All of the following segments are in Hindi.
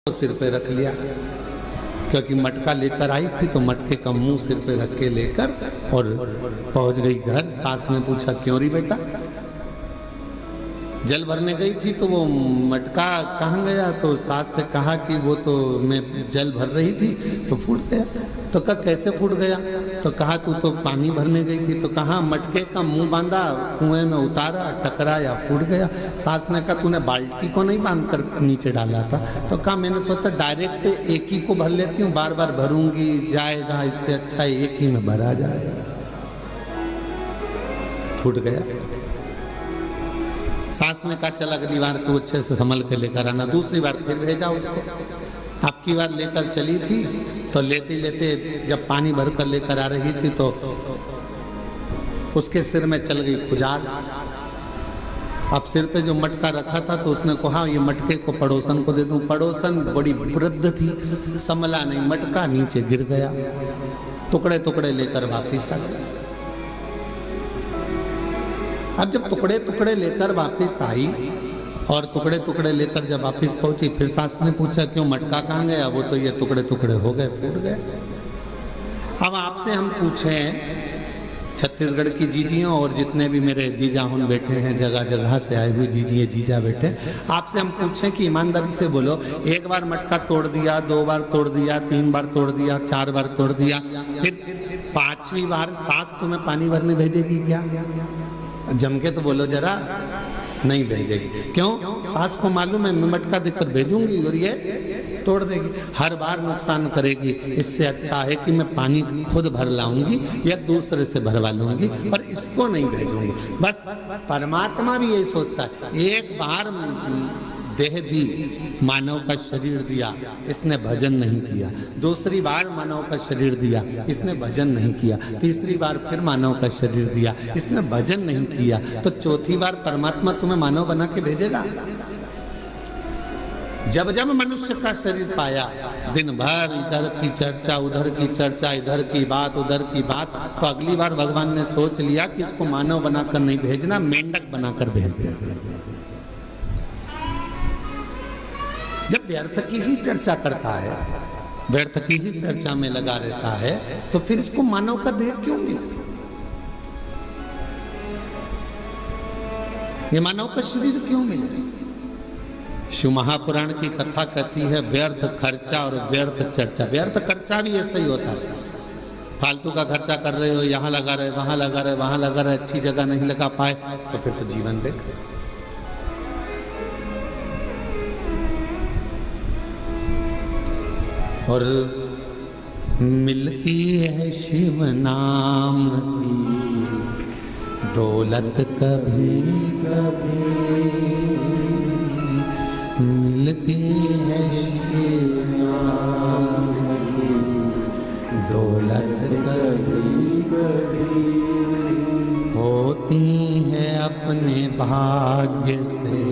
सिर पे रख लिया, क्योंकि मटका लेकर आई थी तो मटके का मुंह सिर पे रख के लेकर और पहुंच गई घर। सास ने पूछा क्यों री बेटा? जल भरने गई थी तो वो मटका कहाँ गया? तो सास से कहा कि वो तो मैं जल भर रही थी तो फूट गया। तो कहा कैसे फूट गया? तो कहा तू तो पानी भरने गई थी। तो कहा मटके का मुंह बांधा, कुएं में उतारा, टकरा या फूट गया। सास ने कहा तूने बाल्टी को नहीं बांध कर नीचे डाला था? तो कहा मैंने सोचा डायरेक्ट एक ही को भर लेती हूँ, बार बार भरूंगी जाएगा, इससे अच्छा एक ही में भरा जाए। फूट गया। सास ने कहा चल अगली बार तू अच्छे से संभल के लेकर आना। दूसरी बार फिर भेजा उसको। आपकी बार लेकर चली थी तो लेते लेते जब पानी भर कर लेकर आ रही थी तो उसके सिर में चल गई खुजाल। अब सिर पे जो मटका रखा था तो उसने कहा ये मटके को पड़ोसन को दे दूं। पड़ोसन बड़ी वृद्ध थी, संभला नहीं, मटका नीचे गिर गया, टुकड़े टुकड़े लेकर वापिस आ गई। अब जब टुकड़े टुकड़े लेकर वापस आई और टुकड़े टुकड़े लेकर जब वापस पहुंची, फिर सास ने पूछा क्यों मटका कहाँ गया? वो तो ये टुकड़े टुकड़े हो गए, फूट गए। अब आपसे हम पूछें, छत्तीसगढ़ की जीजियों और जितने भी मेरे जीजा हुन बैठे हैं, जगह जगह से आए हुए जीजिए जीजा बैठे, आपसे हम पूछें कि ईमानदारी से बोलो, एक बार मटका तोड़ दिया, 2 बार तोड़ दिया, 3 बार तोड़ दिया, 4 बार तोड़ दिया, फिर 5वीं बार सास तुम्हें पानी भरने भेजेगी क्या? जम के तो बोलो जरा, नहीं भेजेगी। क्यों? सास को मालूम है मैं मटका देकर भेजूंगी और ये तोड़ देगी, हर बार नुकसान करेगी। इससे अच्छा है कि मैं पानी खुद भर लाऊंगी या दूसरे से भरवा लूंगी और इसको नहीं भेजूंगी। बस परमात्मा भी यही सोचता है, एक बार देह दी, मानव का शरीर दिया, इसने भजन नहीं किया। दूसरी बार मानव का शरीर दिया, इसने भजन नहीं किया। तीसरी बार फिर मानव का शरीर दिया, इसने भजन नहीं किया। तो चौथी बार परमात्मा तुम्हें मानव बना के भेजेगा। जब जब मनुष्य का शरीर पाया, दिन भर इधर की चर्चा, उधर की चर्चा, इधर की बात, उधर की बात, तो अगली बार भगवान ने सोच लिया कि इसको मानव बनाकर नहीं भेजना, मेंढक बनाकर भेज देगा। जब व्यर्थ की ही चर्चा करता है, व्यर्थ की ही चर्चा में लगा रहता है, तो फिर इसको मानव का देह क्यों मिला? ये मानव का शरीर क्यों मिला? शिव महापुराण की कथा कहती है व्यर्थ खर्चा और व्यर्थ चर्चा। व्यर्थ खर्चा भी ऐसा ही होता है, फालतू का खर्चा कर रहे हो, यहाँ लगा रहे, वहां लगा रहे, वहां लगा रहे, अच्छी जगह नहीं लगा पाए तो फिर तो जीवन बेकार। और मिलती है शिव नाम की दौलत कभी कभी, मिलती है शिव नाम की दौलत कभी कभी, होती है अपने भाग्य से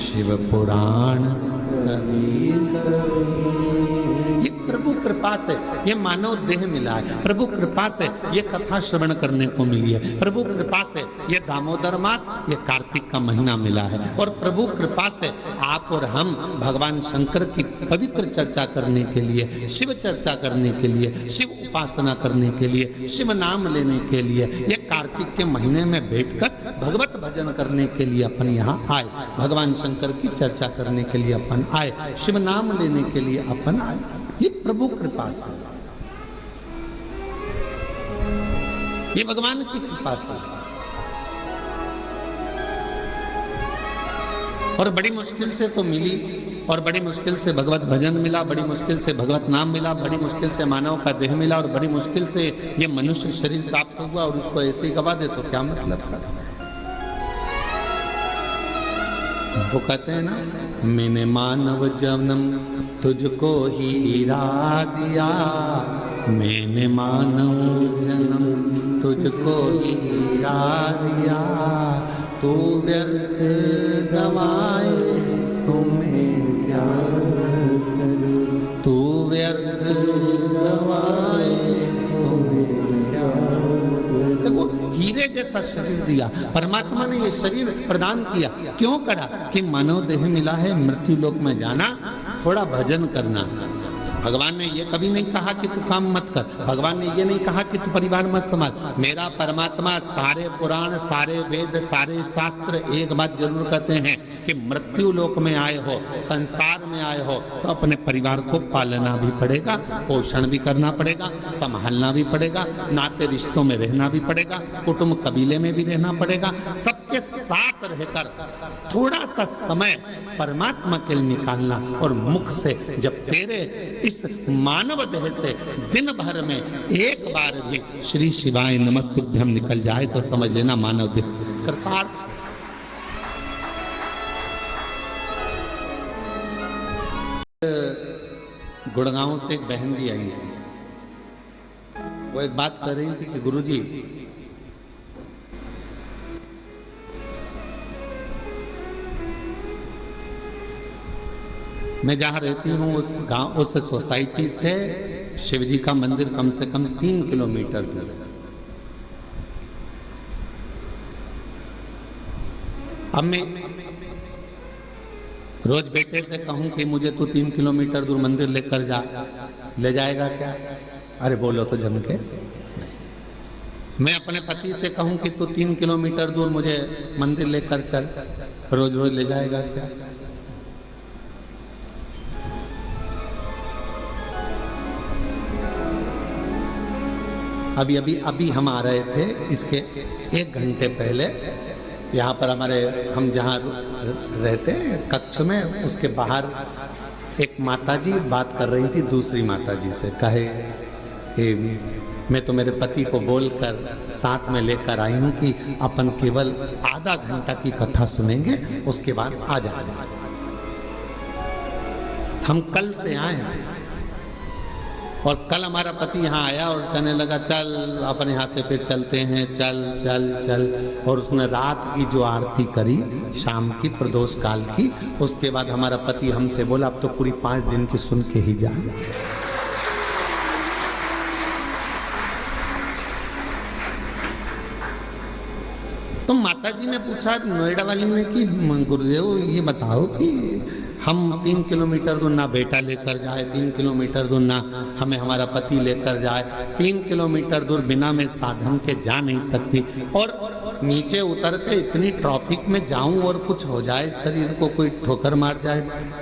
शिव पुराण कभी कभी। ये प्रभु कृपा से ये मानव देह मिला है, प्रभु कृपा से ये कथा श्रवण करने को मिली है, प्रभु कृपा से ये दामोदर मास, ये कार्तिक का महीना मिला है, और प्रभु कृपा से आप और हम भगवान शंकर की पवित्र चर्चा करने के लिए, शिव चर्चा करने के लिए, शिव उपासना करने के लिए, शिव नाम लेने के लिए, ये कार्तिक के महीने में बैठकर भगवत भजन करने के लिए अपन यहाँ आए, भगवान शंकर की चर्चा करने के लिए अपन आए, शिव नाम लेने के लिए अपन आए। ये प्रभु कृपा से, ये भगवान की कृपा से। और बड़ी मुश्किल से तो मिली, और बड़ी मुश्किल से भगवत भजन मिला, बड़ी मुश्किल से भगवत नाम मिला, बड़ी मुश्किल से मानव का देह मिला, और बड़ी मुश्किल से ये मनुष्य शरीर प्राप्त हुआ, और उसको ऐसे ही गवा दे तो क्या मतलब का? वो कहते हैं ना, मैंने मानव जन्म तुझको हीरा दिया, मैंने मानव जन्म तुझको हीरा दिया, तू व्यर्थ गवाए तुम्हें क्या करूं, तू व्यर्थ गवाए तुम्हें क्या करूं। देखो हीरे जैसा शरीर दिया परमात्मा ने, ये शरीर प्रदान किया क्यों करा? कि मानव देह मिला है, मृत्यु लोक में जाना थोड़ा भजन करना। भगवान ने ये कभी नहीं कहा कि तू काम मत कर, भगवान ने ये नहीं कहा कि तू परिवार मत संभाल। मेरा परमात्मा सारे पुराण, सारे वेद, सारे शास्त्र एक बात जरूर कहते हैं कि मृत्यु लोक में आए हो, संसार में आए हो, तो अपने परिवार को पालना भी पड़ेगा, पोषण भी करना पड़ेगा, संभालना भी पड़ेगा, नाते रिश्तों में रहना भी पड़ेगा, कुटुंब कबीले में भी रहना पड़ेगा। सबके साथ रहकर थोड़ा सा समय परमात्मा के लिए निकालना। और मुख से जब तेरे इस मानव देह से दिन भर में एक बार भी श्री शिवाय नमस्तुभ्यम निकल जाए तो समझ लेना मानव देह कृतार्थ। गुड़गांव से एक बहन जी आई थी, वो एक बात कर रही थी कि गुरुजी मैं जहाँ रहती हूँ उस गांव, उस सोसाइटी से शिवजी का मंदिर कम से कम 3 किलोमीटर दूर है। अब मैं रोज बेटे से कहूँ कि मुझे तू 3 किलोमीटर दूर मंदिर लेकर जा, ले जाएगा क्या? अरे बोलो तो जम के। मैं अपने पति से कहूँ कि तू 3 किलोमीटर दूर मुझे मंदिर लेकर चल, रोज रोज ले जाएगा क्या? अभी हम आ रहे थे, इसके 1 घंटे पहले यहाँ पर हमारे, हम जहाँ रहते हैं कक्ष में, उसके बाहर एक माताजी बात कर रही थी दूसरी माताजी से। कहे कि मैं तो मेरे पति को बोलकर साथ में लेकर आई हूँ कि अपन केवल आधा घंटा की कथा सुनेंगे, उसके बाद आ जाएंगे। हम कल से आए हैं और कल हमारा पति यहाँ आया और कहने लगा चल अपन यहाँ से फिर चलते हैं, चल चल चल। और उसने रात की जो आरती करी शाम की प्रदोष काल की, उसके बाद हमारा पति हमसे बोला अब तो पूरी 5 दिन की सुन के ही जाए। तो माताजी ने पूछा नोएडा वाली ने कि गुरुदेव ये बताओ कि हम 3 किलोमीटर दूर ना बेटा लेकर जाए, 3 किलोमीटर दूर ना हमें हमारा पति लेकर जाए, 3 किलोमीटर दूर बिना मैं साधन के जा नहीं सकती, और नीचे उतर के इतनी ट्रैफिक में जाऊं और कुछ हो जाए, शरीर को कोई ठोकर मार जाए,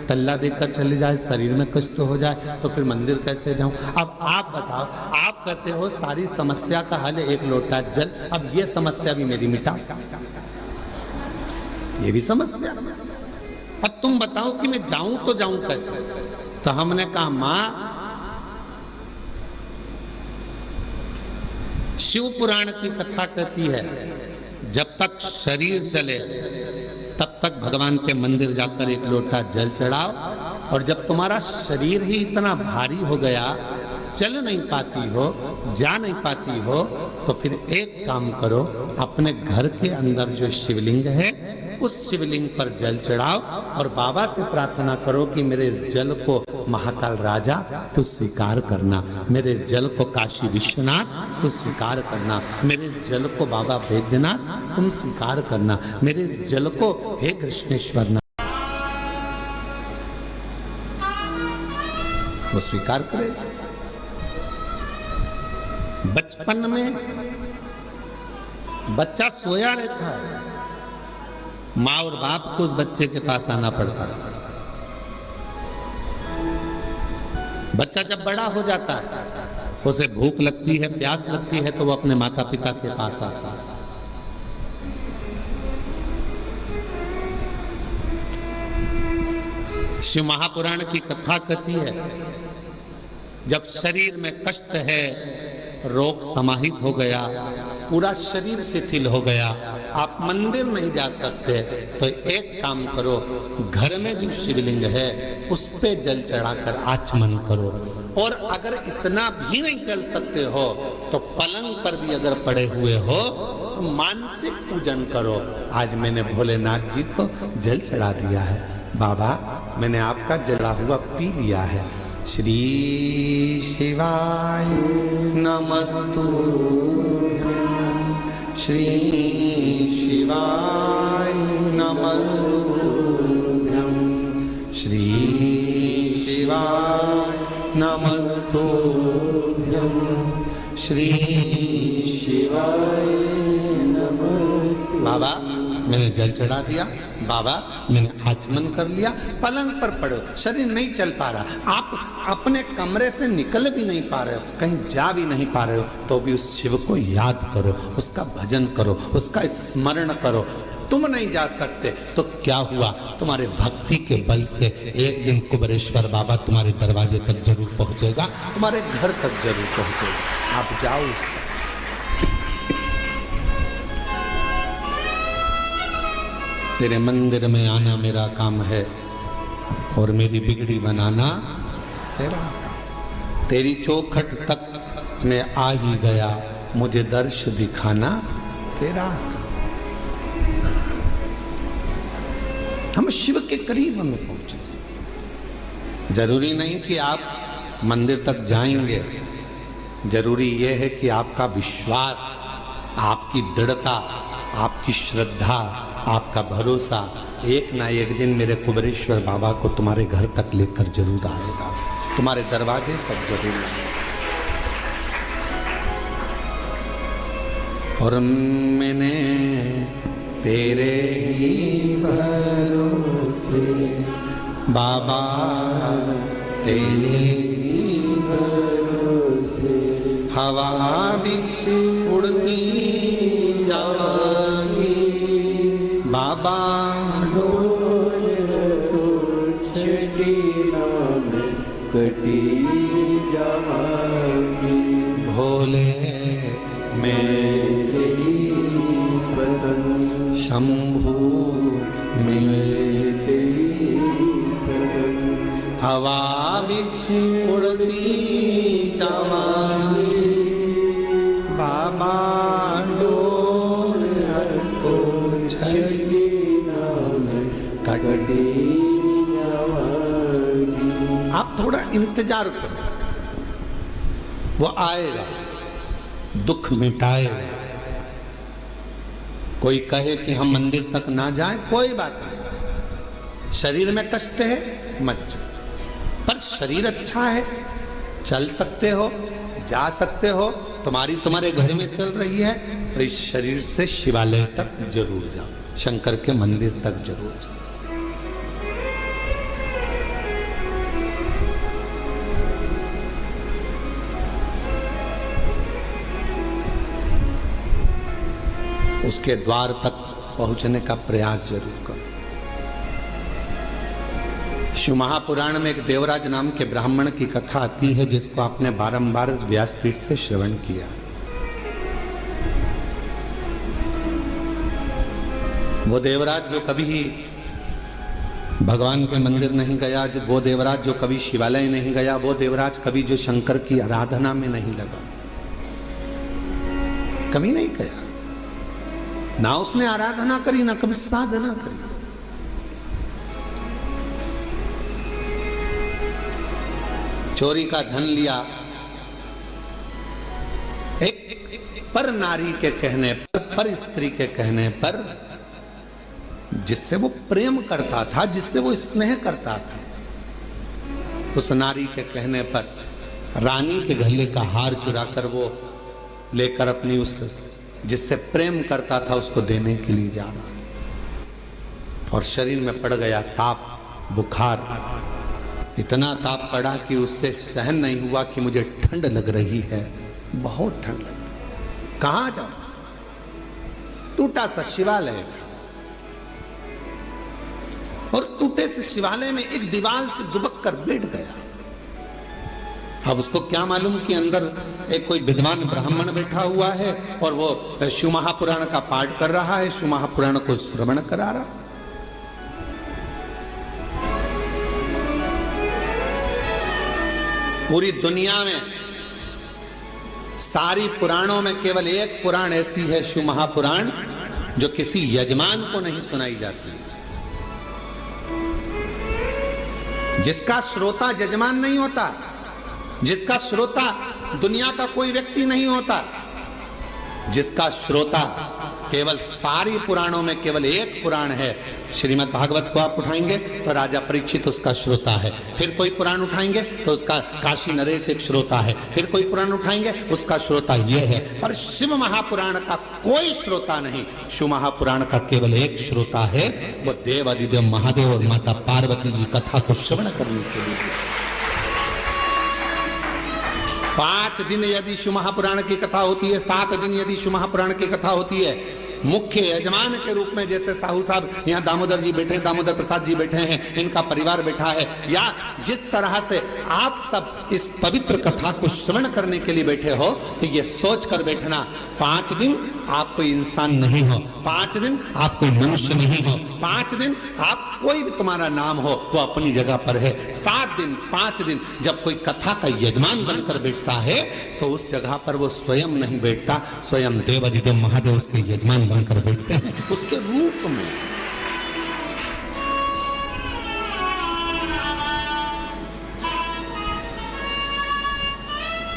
टल्ला देकर चले जाए, शरीर में कष्ट हो जाए, तो फिर मंदिर कैसे जाऊं? अब आप बताओ, आप कहते हो सारी समस्या का हल 1 लोटा जल, अब ये समस्या भी मेरी मिटा, ये भी समस्या। अब तुम बताओ कि मैं जाऊं तो जाऊं कैसे? तो हमने कहा मां, शिव पुराण की कथा कहती है जब तक शरीर चले तब तक भगवान के मंदिर जाकर 1 लोटा जल चढ़ाओ, और जब तुम्हारा शरीर ही इतना भारी हो गया, चल नहीं पाती हो, जा नहीं पाती हो, तो फिर एक काम करो, अपने घर के अंदर जो शिवलिंग है उस शिवलिंग पर जल चढ़ाओ और बाबा से प्रार्थना करो कि मेरे इस जल को महाकाल राजा तू स्वीकार करना, मेरे इस जल को काशी विश्वनाथ तू स्वीकार करना, मेरे इस जल को बाबा वैद्यनाथ तुम स्वीकार करना, मेरे इस जल को हे कृष्णेश्वर नाथ, वो स्वीकार करे। बचपन में बच्चा सोया रहता है, माँ और बाप को उस बच्चे के पास आना पड़ता है। बच्चा जब बड़ा हो जाता है, उसे भूख लगती है, प्यास लगती है, तो वो अपने माता पिता के पास आता है। शिव महापुराण की कथा कहती है जब शरीर में कष्ट है, रोग समाहित हो गया, पूरा शरीर शिथिल हो गया, आप मंदिर नहीं जा सकते, तो एक काम करो, घर में जो शिवलिंग है उस पे जल चढ़ाकर आचमन करो, और अगर इतना भी नहीं चल सकते हो तो पलंग पर भी अगर पड़े हुए हो तो मानसिक पूजन करो। आज मैंने भोलेनाथ जी को जल चढ़ा दिया है, बाबा मैंने आपका जला हुआ पी लिया है। श्री शिवाय नमस्तुभ्यं, श्री शिवाय नमस्तुभ्यं, श्री शिवाय नमस्तुभ्यं श्री शिवाय नमस्ते। बाबा मैंने जल चढ़ा दिया, बाबा मैंने आचमन कर लिया, पलंग पर पड़ो, शरीर नहीं चल पा रहा, आप अपने कमरे से निकल भी नहीं पा रहे हो, कहीं जा भी नहीं पा रहे हो, तो भी उस शिव को याद करो, उसका भजन करो, उसका स्मरण करो। तुम नहीं जा सकते तो क्या हुआ, तुम्हारे भक्ति के बल से एक दिन कुबेरेश्वर बाबा तुम्हारे दरवाजे तक जरूर पहुंचेगा, तुम्हारे घर तक जरूर पहुंचेगा। आप जाओ उस तक। तेरे मंदिर में आना मेरा काम है और मेरी बिगड़ी बनाना तेरा काम। तेरी चौखट तक मैं आ ही गया, मुझे दर्श दिखाना तेरा काम। हम शिव के करीब हमें पहुंचे। जरूरी नहीं कि आप मंदिर तक जाएंगे, जरूरी यह है कि आपका विश्वास, आपकी दृढ़ता, आपकी श्रद्धा, आपका भरोसा एक ना एक दिन मेरे कुबेरेश्वर बाबा को तुम्हारे घर तक लेकर जरूर आएगा, तुम्हारे दरवाजे तक जरूर आएगा। और मैंने तेरे ही भरोसे बाबा, तेरे ही भरोसे हवा बिछ उड़ती जाएंगी, बाबा डोल तो छठी नाम कटी जाएंगी। भोले मेरे बदन शंभू मेरे बदन हवा बिछ उड़ती जाएंगी, बाबा डोल तो छठी नाम कटी जाएगी। आप थोड़ा इंतजार करो, वो आएगा, दुख मिटाएगा। कोई कहे कि हम मंदिर तक ना जाएं, कोई बात नहीं, शरीर में कष्ट है मत जाओ, पर शरीर अच्छा है, चल सकते हो, जा सकते हो, तुम्हारे घर में चल रही है, तो इस शरीर से शिवालय तक जरूर जाओ, शंकर के मंदिर तक जरूर जाओ। उसके द्वार तक पहुंचने का प्रयास जरूर करो। शिव महापुराण में एक देवराज नाम के ब्राह्मण की कथा आती है, जिसको आपने बारंबार व्यासपीठ से श्रवण किया। वो देवराज जो कभी भगवान के मंदिर नहीं गया, वो देवराज जो कभी शिवालय नहीं गया, वो देवराज कभी जो शंकर की आराधना में नहीं लगा, कभी नहीं गया, ना उसने आराधना करी, ना कभी साधना करी। चोरी का धन लिया, एक पर नारी के कहने पर स्त्री के कहने पर, जिससे वो प्रेम करता था, जिससे वो स्नेह करता था, उस नारी के कहने पर रानी के गले का हार चुराकर वो लेकर अपनी उस जिससे प्रेम करता था उसको देने के लिए जा रहा था, और शरीर में पड़ गया ताप, बुखार। इतना ताप पड़ा कि उससे सहन नहीं हुआ कि मुझे ठंड लग रही है, बहुत ठंड लग रही। कहाँ जाऊं? टूटा सा शिवालय था, और टूटे से शिवालय में एक दीवार से दुबक कर बैठ गया। अब उसको क्या मालूम कि अंदर एक कोई विद्वान ब्राह्मण बैठा हुआ है और वो शिव महापुराण का पाठ कर रहा है, शिव महापुराण को श्रवण करा रहा। पूरी दुनिया में सारी पुराणों में केवल एक पुराण ऐसी है, शिव महापुराण, जो किसी यजमान को नहीं सुनाई जाती, जिसका श्रोता यजमान नहीं होता, जिसका श्रोता दुनिया का कोई व्यक्ति नहीं होता, जिसका श्रोता केवल सारी पुराणों में केवल एक पुराण है, श्रीमद् भागवत को आप उठाएंगे तो राजा परीक्षित उसका श्रोता है, फिर कोई पुराण उठाएंगे तो उसका काशी नरेश एक श्रोता है, फिर कोई पुराण उठाएंगे उसका श्रोता ये है, पर शिव महापुराण का कोई श्रोता नहीं। शिव महापुराण का केवल एक श्रोता है, वो देव अधिदेव महादेव और माता पार्वती जी कथा को श्रवण करने के लिए। 5 दिन यदि शिव महापुराण की कथा होती है, 7 दिन यदि शिव महापुराण की कथा होती है, मुख्य यजमान के रूप में जैसे साहू साहब यहाँ दामोदर जी बैठे हैं, दामोदर प्रसाद जी बैठे हैं, इनका परिवार बैठा है, या जिस तरह से आप सब इस पवित्र कथा को श्रवण करने के लिए बैठे हो, तो ये सोच कर बैठना 5 दिन आप कोई इंसान नहीं हो, 5 दिन आप कोई मनुष्य नहीं हो, 5 दिन आप कोई भी तुम्हारा नाम हो वो अपनी जगह पर है। 7 दिन 5 दिन जब कोई कथा का यजमान बनकर बैठता है तो उस जगह पर वो स्वयं नहीं बैठता, स्वयं देव अधिदेव महादेव उसके यजमान बनकर बैठते हैं उसके रूप में।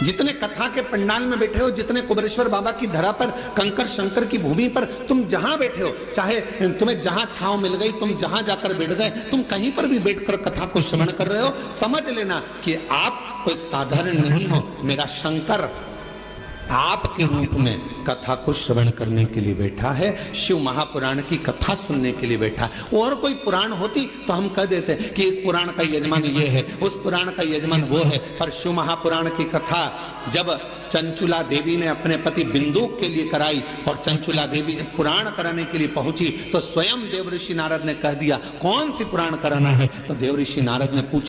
जितने कथा के पंडाल में बैठे हो, जितने कुबेरेश्वर बाबा की धरा पर, कंकर शंकर की भूमि पर तुम जहां बैठे हो, चाहे तुम्हें जहां छांव मिल गई, तुम जहां जाकर बैठ गए, तुम कहीं पर भी बैठकर कथा को श्रवण कर रहे हो, समझ लेना कि आप कोई साधारण नहीं हो। मेरा शंकर आपके रूप में कथा को श्रवण करने के लिए बैठा है, शिव महापुराण की कथा सुनने के लिए बैठा है। और कोई पुराण होती तो हम कह देते कि इस पुराण का यजमान ये है, उस पुराण का यजमान वो है, पर शिव महापुराण की कथा जब चंचुला देवी ने अपने पति बिंदुक के लिए कराई और चंचुला देवी जब पुराण कराने के लिए पहुंची तो स्वयं देवऋषि नारद ने कह दिया कौन सी पुराण कराना है, तो देवऋषि नारद ने पूछा